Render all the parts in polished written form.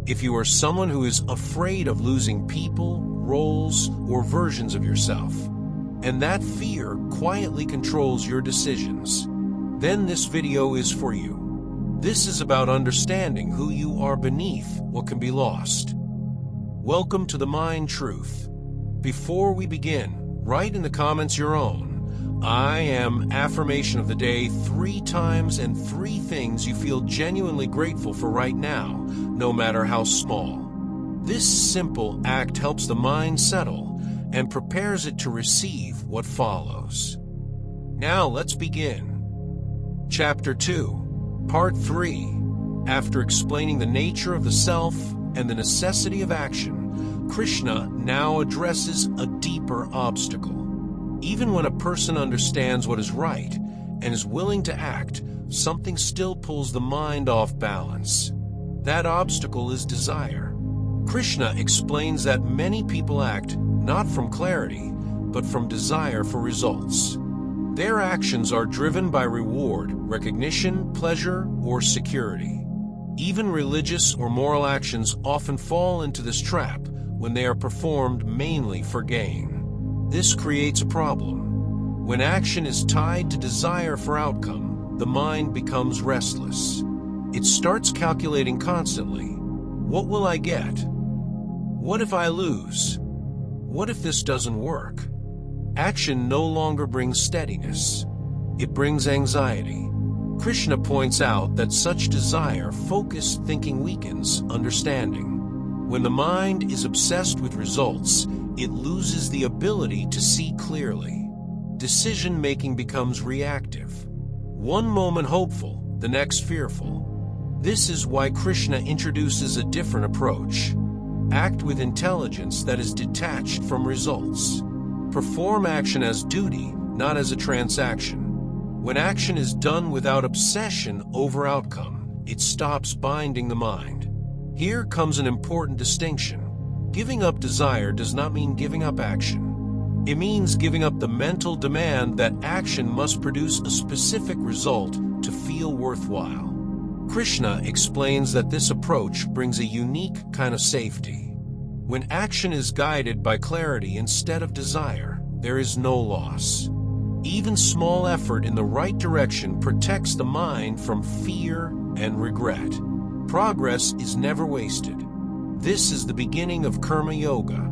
If you are someone who is afraid of losing people, roles, or versions of yourself, and that fear quietly controls your decisions, then this video is for you. This is about understanding who you are beneath what can be lost. Welcome to the Mind Truth. Before we begin, write in the comments your own "I am" affirmation of the day 3 times and 3 things you feel genuinely grateful for right now, no matter how small. This simple act helps the mind settle and prepares it to receive what follows. Now let's begin. Chapter 2, Part 3. After explaining the nature of the self and the necessity of action, Krishna now addresses a deeper obstacle. Even when a person understands what is right and is willing to act, something still pulls the mind off balance. That obstacle is desire. Krishna explains that many people act not from clarity, but from desire for results. Their actions are driven by reward, recognition, pleasure, or security. Even religious or moral actions often fall into this trap when they are performed mainly for gain. This creates a problem. When action is tied to desire for outcome, the mind becomes restless. It starts calculating constantly. What will I get? What if I lose? What if this doesn't work? Action no longer brings steadiness. It brings anxiety. Krishna points out that such desire-focused thinking weakens understanding. When the mind is obsessed with results, it loses the ability to see clearly. Decision-making becomes reactive. One moment hopeful, the next fearful. This is why Krishna introduces a different approach. Act with intelligence that is detached from results. Perform action as duty, not as a transaction. When action is done without obsession over outcome, it stops binding the mind. Here comes an important distinction. Giving up desire does not mean giving up action. It means giving up the mental demand that action must produce a specific result to feel worthwhile. Krishna explains that this approach brings a unique kind of safety. When action is guided by clarity instead of desire, there is no loss. Even small effort in the right direction protects the mind from fear and regret. Progress is never wasted. This is the beginning of karma yoga.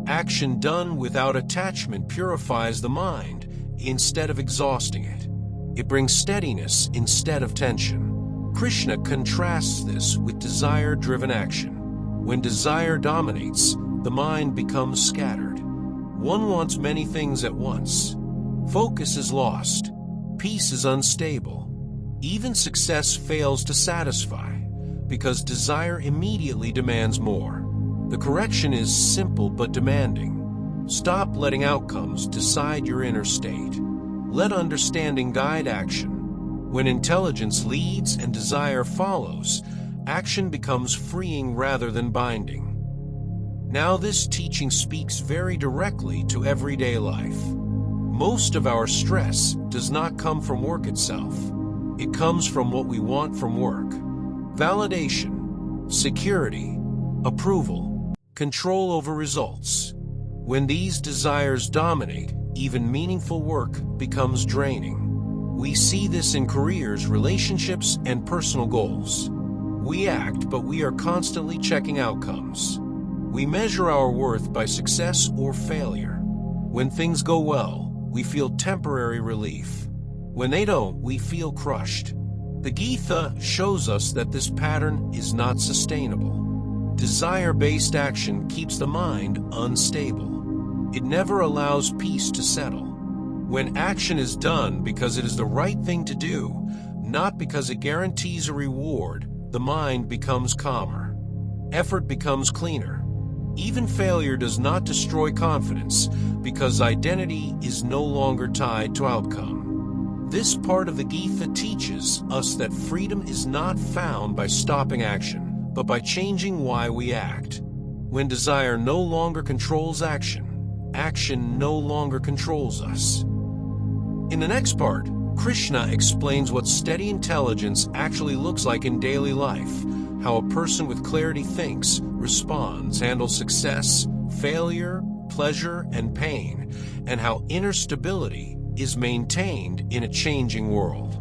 Action done without attachment purifies the mind instead of exhausting it. It brings steadiness instead of tension. Krishna contrasts this with desire-driven action. When desire dominates, the mind becomes scattered. One wants many things at once. Focus is lost. Peace is unstable. Even success fails to satisfy, because desire immediately demands more. The correction is simple but demanding. Stop letting outcomes decide your inner state. Let understanding guide action. When intelligence leads and desire follows, action becomes freeing rather than binding. Now this teaching speaks very directly to everyday life. Most of our stress does not come from work itself. It comes from what we want from work. Validation, security, approval, control over results. When these desires dominate, even meaningful work becomes draining. We see this in careers, relationships, and personal goals. We act, but we are constantly checking outcomes. We measure our worth by success or failure. When things go well, we feel temporary relief. When they don't, we feel crushed. The Gita shows us that this pattern is not sustainable. Desire-based action keeps the mind unstable. It never allows peace to settle. When action is done because it is the right thing to do, not because it guarantees a reward, the mind becomes calmer. Effort becomes cleaner. Even failure does not destroy confidence because identity is no longer tied to outcome. This part of the Gita teaches us that freedom is not found by stopping action, but by changing why we act. When desire no longer controls action, action no longer controls us. In the next part, Krishna explains what steady intelligence actually looks like in daily life, how a person with clarity thinks, responds, handles success, failure, pleasure, and pain, and how inner stability is maintained in a changing world.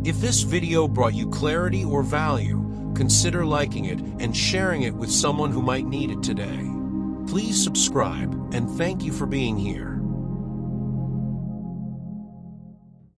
If this video brought you clarity or value, consider liking it and sharing it with someone who might need it today. Please subscribe, and thank you for being here.